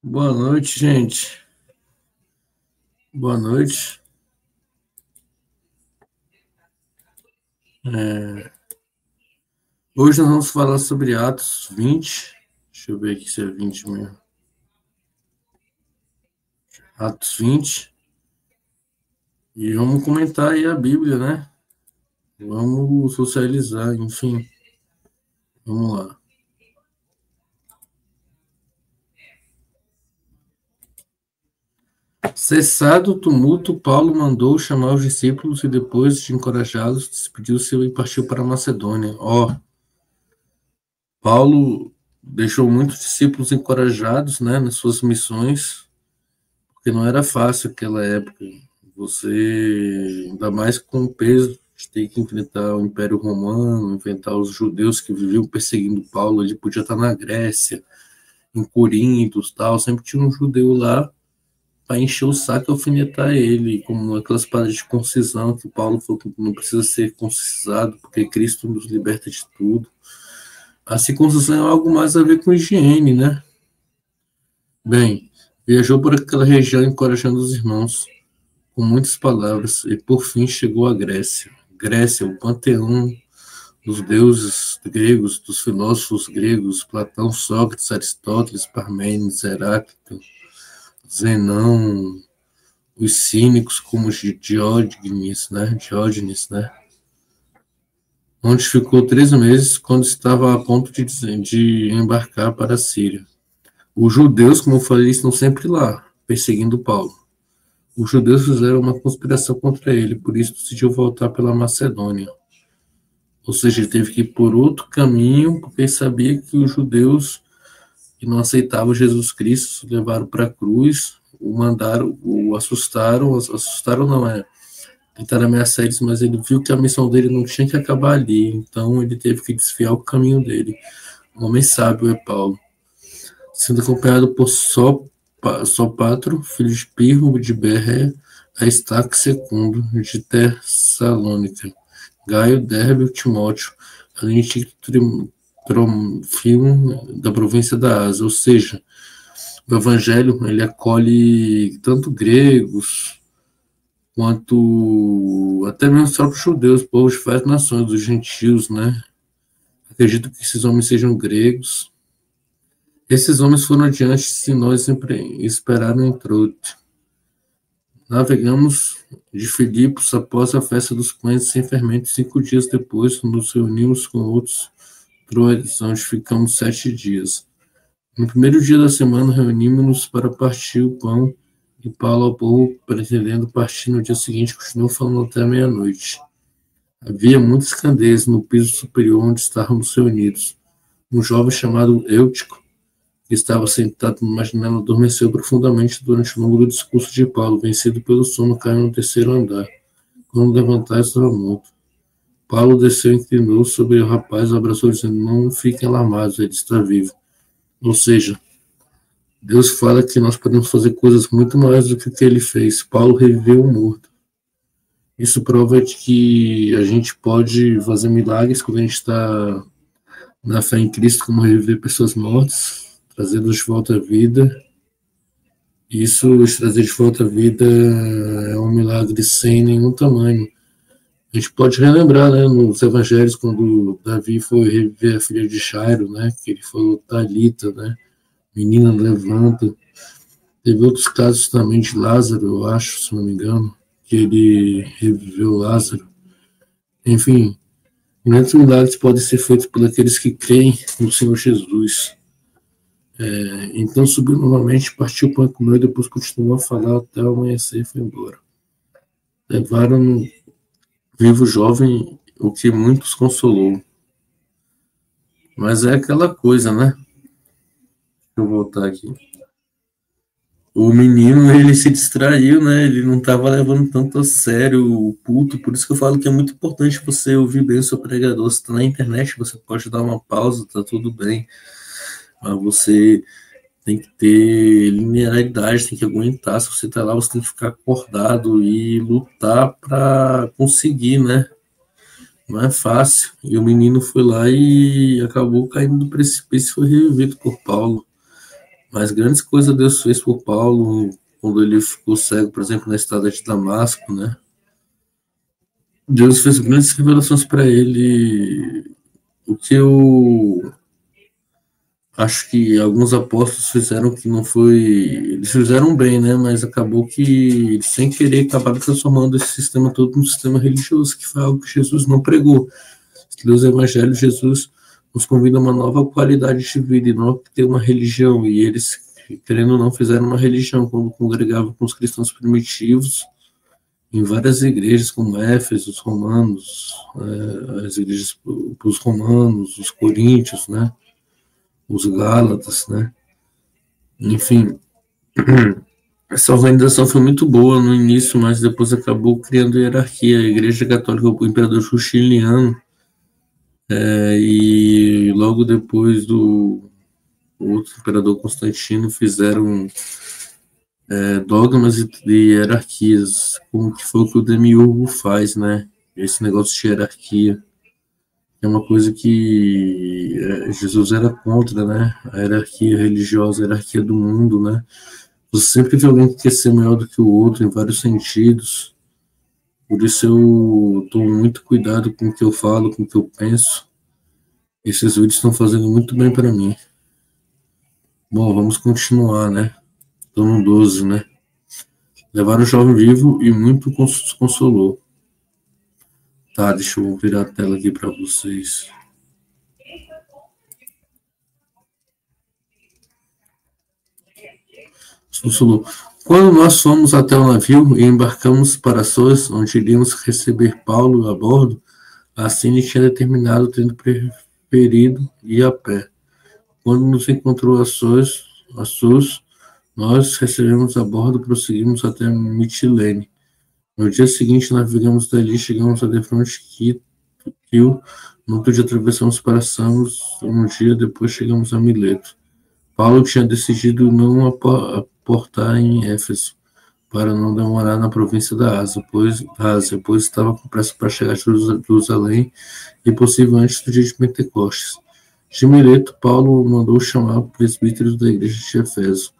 Boa noite, gente. Boa noite. Hoje nós vamos falar sobre Atos 20. Deixa eu ver aqui se é 20 mesmo. Atos 20. E vamos comentar aí a Bíblia, né? Vamos socializar, enfim. Vamos lá. Cessado o tumulto, Paulo mandou chamar os discípulos e, depois de encorajá-los, despediu-se e partiu para a Macedônia. Paulo deixou muitos discípulos encorajados, né, nas suas missões, porque não era fácil aquela época. Você, ainda mais com o peso de ter que enfrentar o Império Romano, enfrentar os judeus que viviam perseguindo Paulo. Ele podia estar na Grécia, em Corinto, tal, sempre tinha um judeu lá para encher o saco e alfinetar ele, como aquelas paradas de concisão que Paulo falou que não precisa ser concisado, porque Cristo nos liberta de tudo. A circuncisão é algo mais a ver com higiene, né? Bem, viajou por aquela região encorajando os irmãos com muitas palavras e por fim chegou à Grécia. Grécia, o panteão dos deuses gregos, dos filósofos gregos, Platão, Sócrates, Aristóteles, Parmênides, Heráclito, Zenão, os cínicos como Diógenes, né? Onde ficou 3 meses quando estava a ponto de embarcar para a Síria. Os judeus, como eu falei, estão sempre lá, perseguindo Paulo. Os judeus fizeram uma conspiração contra ele, por isso decidiu voltar pela Macedônia. Ou seja, ele teve que ir por outro caminho, porque ele sabia que os judeus que não aceitavam Jesus Cristo levaram para a cruz, o mandaram, o assustaram não, tentaram ameaçar eles, mas ele viu que a missão dele não tinha que acabar ali, então ele teve que desviar o caminho dele. Um homem sábio é Paulo. Sendo acompanhado por Sópatro, filho de Pirro, de Berré, Aristarco II, de Tessalônica, Gaio, Dérbio, Timóteo, além de Trofimo, da província da Ásia. Ou seja, o Evangelho ele acolhe tanto gregos quanto até mesmo os próprios judeus, povos de várias nações, dos gentios, né? Acredito que esses homens sejam gregos. Esses homens foram adiante se nós esperaram em Troade. Navegamos de Filipos após a festa dos pães sem fermento. 5 dias depois, nos reunimos com outros troadenses, onde ficamos 7 dias. No primeiro dia da semana, reunimos-nos para partir o pão, e Paulo ao povo, pretendendo partir no dia seguinte, continuou falando até a meia-noite. Havia muitas candeias no piso superior onde estávamos reunidos. Um jovem chamado Eutico, que estava sentado numa janela, adormeceu profundamente durante o longo do discurso de Paulo. Vencido pelo sono, caiu no 3º andar. Quando levantar, estava morto. Paulo desceu e inclinou sobre o rapaz, o abraçou, dizendo: não fiquem alarmados, ele está vivo. Ou seja, Deus fala que nós podemos fazer coisas muito maiores do que o que ele fez. Paulo reviveu o morto. Isso prova de que a gente pode fazer milagres quando a gente está na fé em Cristo, como reviver pessoas mortas, trazê-los de volta à vida. Isso, trazer de volta à vida, é um milagre sem nenhum tamanho. A gente pode relembrar, né, nos evangelhos, quando Davi foi reviver a filha de Jairo, né, que ele falou: Talita, né, menina, levanta. Teve outros casos também de Lázaro, eu acho, se não me engano, que ele reviveu Lázaro. Enfim, grandes milagres podem ser feitos por aqueles que creem no Senhor Jesus. Então subiu novamente, partiu o pão e comeu, e depois continuou a falar até o amanhecer e foi embora. Levaram vivo jovem, o que muitos consolou. Mas é aquela coisa, né? Deixa eu voltar aqui. O menino, ele se distraiu, né? Ele não estava levando tanto a sério o culto, por isso que eu falo que é muito importante você ouvir bem o seu pregador. Se está na internet, você pode dar uma pausa, tá tudo bem. Mas você tem que ter linearidade, tem que aguentar. Se você está lá, você tem que ficar acordado e lutar para conseguir, né? Não é fácil. E o menino foi lá e acabou caindo do precipício e foi revivido por Paulo. Mas grandes coisas Deus fez por Paulo quando ele ficou cego, por exemplo, na estrada de Damasco, né? Deus fez grandes revelações para ele. O que eu acho que alguns apóstolos fizeram que não foi. Eles fizeram bem, né? Mas acabou que, sem querer, acabaram transformando esse sistema todo num sistema religioso, que foi algo que Jesus não pregou. Deus Evangelho, Jesus nos convida a uma nova qualidade de vida e não ter uma religião. E eles, querendo ou não, fizeram uma religião quando congregavam com os cristãos primitivos em várias igrejas, como Éfeso, os romanos, as igrejas para os romanos, os coríntios, né? Os gálatas, né? Enfim, essa organização foi muito boa no início, mas depois acabou criando hierarquia. A Igreja Católica, o imperador Justiniano, e logo depois do outro imperador Constantino fizeram dogmas de hierarquias, como que foi o que o Demiurgo faz, né? Esse negócio de hierarquia é uma coisa que Jesus era contra, né? A hierarquia religiosa, a hierarquia do mundo, né? Você sempre vê alguém que quer ser maior do que o outro em vários sentidos. Por isso eu tomo muito cuidado com o que eu falo, com o que eu penso. Esses vídeos estão fazendo muito bem para mim. Bom, vamos continuar, né? Estou no 12, né? Levaram o jovem vivo e muito consolou. Tá, deixa eu virar a tela aqui para vocês. Consolou. Quando nós fomos até o navio e embarcamos para Sós, onde iríamos receber Paulo a bordo, assim tinha determinado, tendo preferido ir a pé. Quando nos encontrou a Sós, nós recebemos a bordo e prosseguimos até Mitilene. No dia seguinte, navegamos dali e chegamos a Defronte Rio. No outro dia, atravessamos para Samos. Um dia depois, chegamos a Mileto. Paulo tinha decidido não aportar em Éfeso, para não demorar na província da Ásia, pois estava com pressa para chegar a Jerusalém e possível antes do dia de Pentecostes. De Mileto, Paulo mandou chamar o presbítero da igreja de Efeso.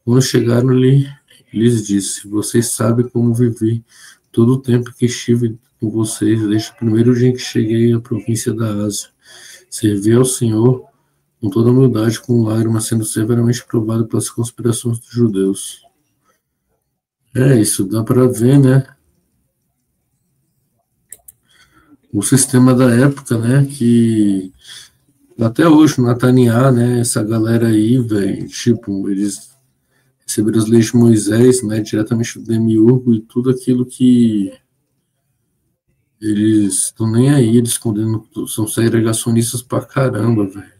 Quando chegaram, lhes disse: Vocês sabem como vivi todo o tempo que estive com vocês, desde o primeiro dia em que cheguei à província da Ásia. Servi ao Senhor com toda humildade, com lágrimas, sendo severamente provado pelas conspirações dos judeus. Isso dá para ver, né? O sistema da época, né? Que até hoje, o Nataniá, né? Essa galera aí, velho, tipo, eles receberam as leis de Moisés, né? Diretamente do Demiurgo e tudo aquilo que eles estão nem aí, eles condenam, são segregacionistas pra caramba, velho.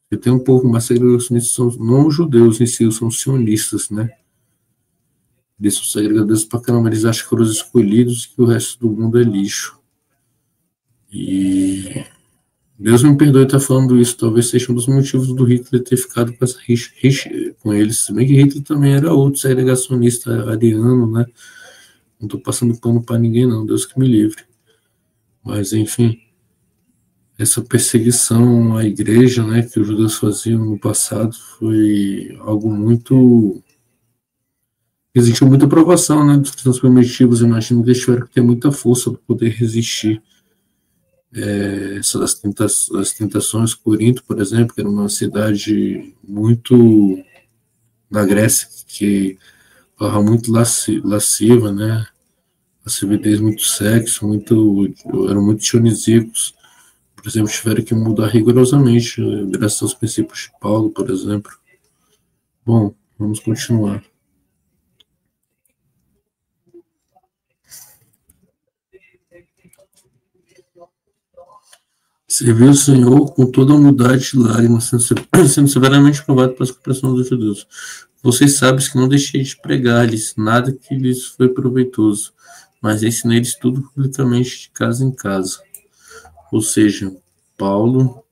E tem um pouco mais segregacionistas, são não os judeus em si, são sionistas, né? Eles são segregadores pra caramba, eles acham que foram os escolhidos e que o resto do mundo é lixo. E Deus me perdoe estar falando isso, talvez seja um dos motivos do Hitler ter ficado com essa rixa com eles, se bem que Hitler também era outro segregacionista ariano, né? Não tô passando pano pra ninguém não, Deus que me livre. Mas enfim, essa perseguição à igreja, né, que os judeus faziam no passado foi algo muito... Existiu muita provação, né, dos cristãos primitivos. Imagino que eles tiveram que ter muita força para poder resistir as tentações. Corinto, por exemplo, que era uma cidade muito na Grécia, que era muito lasciva, né, lascividez, muito sexo, eram muito dionisíacos. Por exemplo, tiveram que mudar rigorosamente, graças aos princípios de Paulo, por exemplo. Bom, vamos continuar. Serviu o Senhor com toda a humildade e lágrimas, sendo severamente provado pelas compreensões dos judeus. Vocês sabem que não deixei de pregar-lhes nada que lhes foi proveitoso, mas ensinei-lhes tudo publicamente, de casa em casa. Ou seja, Paulo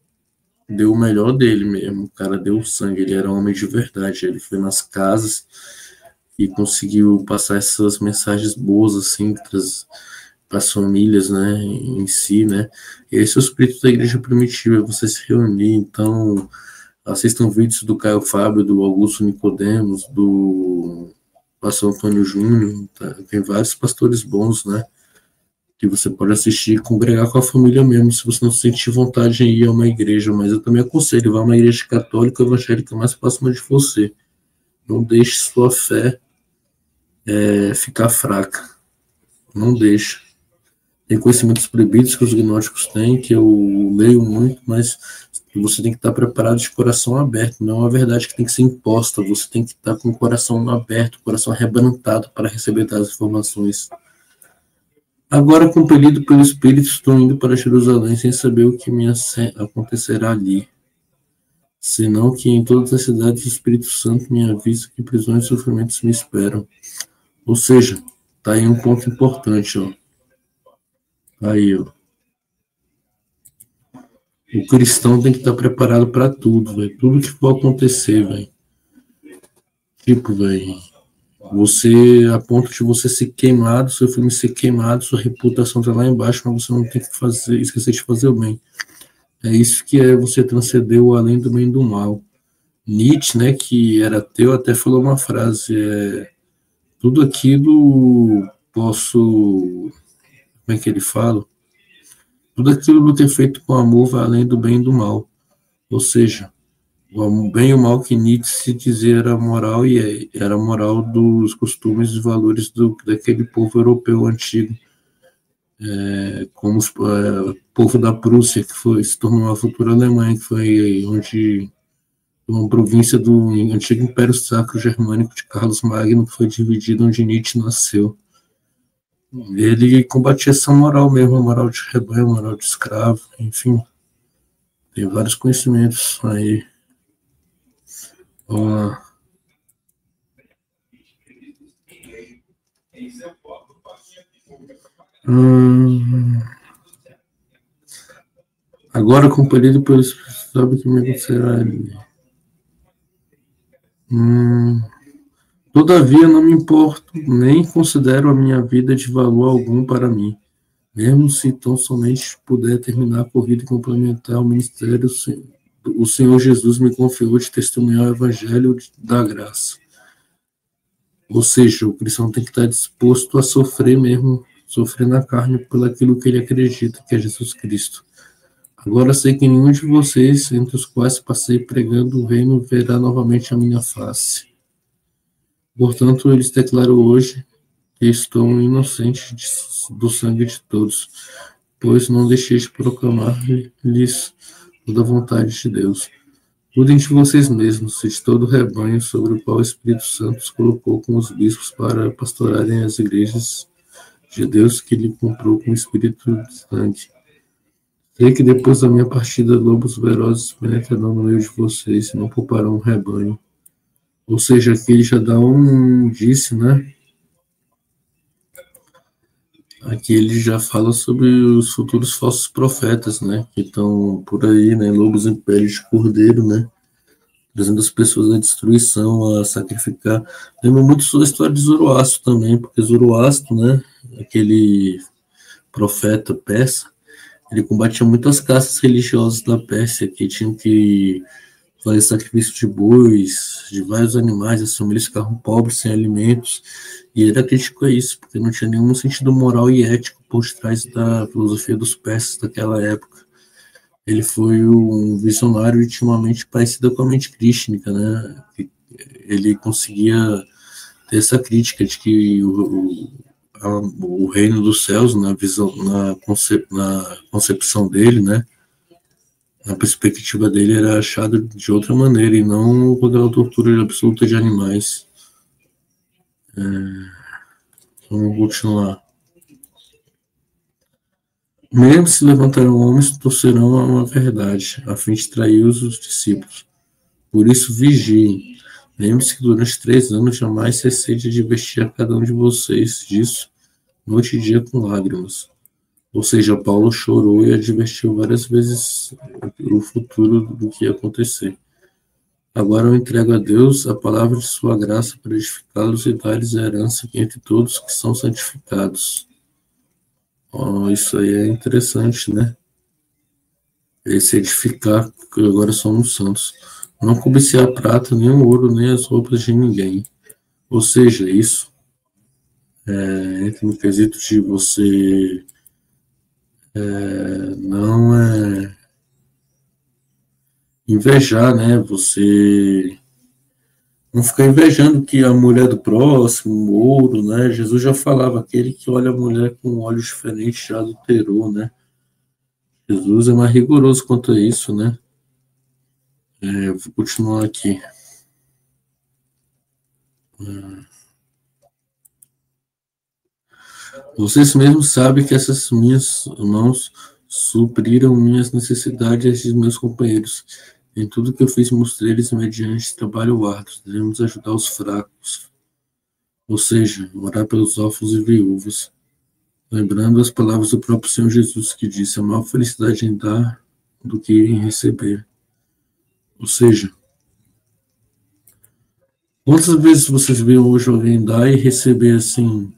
deu o melhor dele mesmo, o cara deu sangue, ele era homem de verdade, ele foi nas casas e conseguiu passar essas mensagens boas, assim, as famílias, né, em si, né? E esse é o espírito da igreja primitiva, é você se reunir. Então, assistam vídeos do Caio Fábio, do Augusto Nicodemos, do pastor Antônio Júnior, tá? Tem vários pastores bons, né? Que você pode assistir e congregar com a família mesmo, se você não sentir vontade em ir a uma igreja. Mas eu também aconselho, vá a uma igreja católica ou evangélica mais próxima de você. Não deixe sua fé ficar fraca. Não deixe. Tem conhecimentos proibidos que os gnósticos têm, que eu leio muito, mas você tem que estar preparado de coração aberto. Não é uma verdade que tem que ser imposta. Você tem que estar com o coração aberto, o coração arrebentado para receber tais informações. Agora, compelido pelo Espírito, estou indo para Jerusalém sem saber o que me acontecerá ali. Senão que em todas as cidades o Espírito Santo me avisa que prisões e sofrimentos me esperam. Ou seja, tá aí um ponto importante, ó. Aí, ó. O cristão tem que estar preparado para tudo, velho. Tudo que for acontecer, velho. Tipo, velho, você, a ponto de você ser queimado, seu filme ser queimado, sua reputação tá lá embaixo, mas você não tem que esquecer de fazer o bem. É isso que é você transcender o além do bem e do mal. Nietzsche, né, que era ateu, até falou uma frase, tudo aquilo posso, como é que ele fala? Tudo aquilo que é feito com amor vai além do bem e do mal. Ou seja, o bem e o mal que Nietzsche se dizia era moral e era moral dos costumes e valores daquele povo europeu antigo, como o povo da Prússia, que se tornou a futura Alemanha, que foi onde uma província do antigo Império Sacro Germânico de Carlos Magno, que foi dividido onde Nietzsche nasceu. Ele combatia essa moral mesmo, a moral de rebanho, a moral de escravo, enfim. Tem vários conhecimentos aí. Vamos lá. Agora, compelido pelo Espírito, sabe que me acontecerá ali. Todavia, não me importo, nem considero a minha vida de valor algum para mim, mesmo se tão somente puder terminar a corrida e complementar o ministério, o Senhor Jesus me confiou de testemunhar o evangelho da graça. Ou seja, o cristão tem que estar disposto a sofrer mesmo, sofrer na carne por aquilo que ele acredita, que é Jesus Cristo. Agora sei que nenhum de vocês, entre os quais passei pregando o reino, verá novamente a minha face. Portanto, eu lhes declaro hoje que estou inocente do sangue de todos, pois não deixei de proclamar-lhes toda a vontade de Deus. Cuidem de vocês mesmos e de todo o rebanho sobre o qual o Espírito Santo os colocou com os bispos para pastorarem as igrejas de Deus que ele comprou com o espírito de sangue. Sei que depois da minha partida, lobos velozes penetrarão no meio de vocês e não pouparão o rebanho. Ou seja, aqui ele já dá um indício, né? Aqui ele já fala sobre os futuros falsos profetas, né? Que estão por aí, né? Lobos em pele de cordeiro, né? Trazendo as pessoas à destruição, a sacrificar. Lembra muito sobre a história de Zoroastro também, porque Zoroastro, né? Aquele profeta persa, ele combatia muitas castas religiosas da Pérsia que tinham que fazer sacrifício de bois, de vários animais, as famílias ficavam pobres, sem alimentos, e ele criticou isso, porque não tinha nenhum sentido moral e ético por trás da filosofia dos persas daquela época. Ele foi um visionário e tinha uma mente parecida com a mente crística, né? Ele conseguia ter essa crítica de que o reino dos céus, na concepção dele, né? A perspectiva dele era achada de outra maneira e não com aquela tortura absoluta de animais. Vamos continuar. Mesmo se levantarão homens, torcerão a uma verdade, a fim de trair os discípulos. Por isso, vigiem. Lembre-se que durante 3 anos jamais cessei de advertir a cada um de vocês disso, noite e dia com lágrimas. Ou seja, Paulo chorou e advertiu várias vezes o futuro do que ia acontecer. Agora eu entrego a Deus a palavra de sua graça para edificá-los e dar-lhes a herança entre todos que são santificados. Ó, isso aí é interessante, né? Esse edificar, que agora somos santos. Não cobiciar a prata, nem o ouro, nem as roupas de ninguém. Ou seja, isso entra no quesito de você não invejar, né? Você não ficar invejando que a mulher do próximo, o ouro, né? Jesus já falava, aquele que olha a mulher com olhos diferentes já adulterou, né? Jesus é mais rigoroso quanto a isso, né? Vou continuar aqui. Vocês mesmos sabem que essas minhas mãos supriram minhas necessidades e as de meus companheiros. Em tudo que eu fiz, mostrei-lhes mediante trabalho árduo. Devemos ajudar os fracos, ou seja, orar pelos órfãos e viúvas. Lembrando as palavras do próprio Senhor Jesus, que disse: a maior felicidade em dar do que em receber. Ou seja, quantas vezes vocês viram hoje alguém dar e receber assim?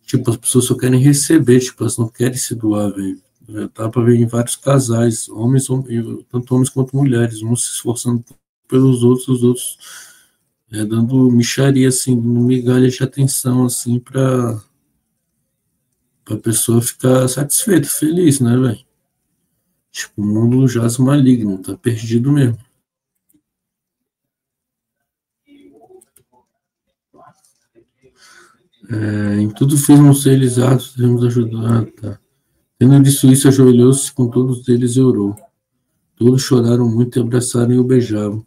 Tipo, as pessoas só querem receber, tipo, elas não querem se doar, velho. Dá pra ver em vários casais, tanto homens quanto mulheres, uns se esforçando pelos outros, os outros dando mixaria, assim, migalha de atenção, assim, pra pessoa ficar satisfeita, feliz, né, velho? Tipo, o mundo jaz maligno, tá perdido mesmo. Em tudo fizemos eles atos, devemos ajudar, tá? Tendo dito isso, ajoelhou-se com todos eles e orou. Todos choraram muito e abraçaram e o beijavam.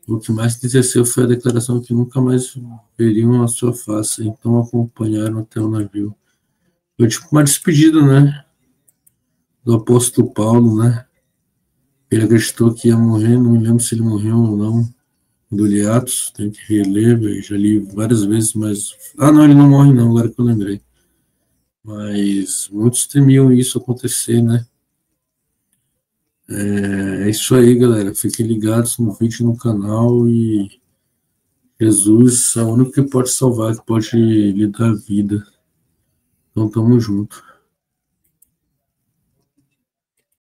O que mais entristeceu foi a declaração que nunca mais veriam a sua face, então acompanharam até o navio. Foi tipo uma despedida, né? Do apóstolo Paulo, né? Ele acreditou que ia morrer, não me lembro se ele morreu ou não. Do Atos, tem que reler, véio, já li várias vezes, mas. Ah, não, ele não morre, não, agora que eu lembrei. Mas muitos temiam isso acontecer, né? É isso aí, galera. Fiquem ligados no vídeo no canal e Jesus é o único que pode salvar, que pode lhe dar vida. Então, tamo junto.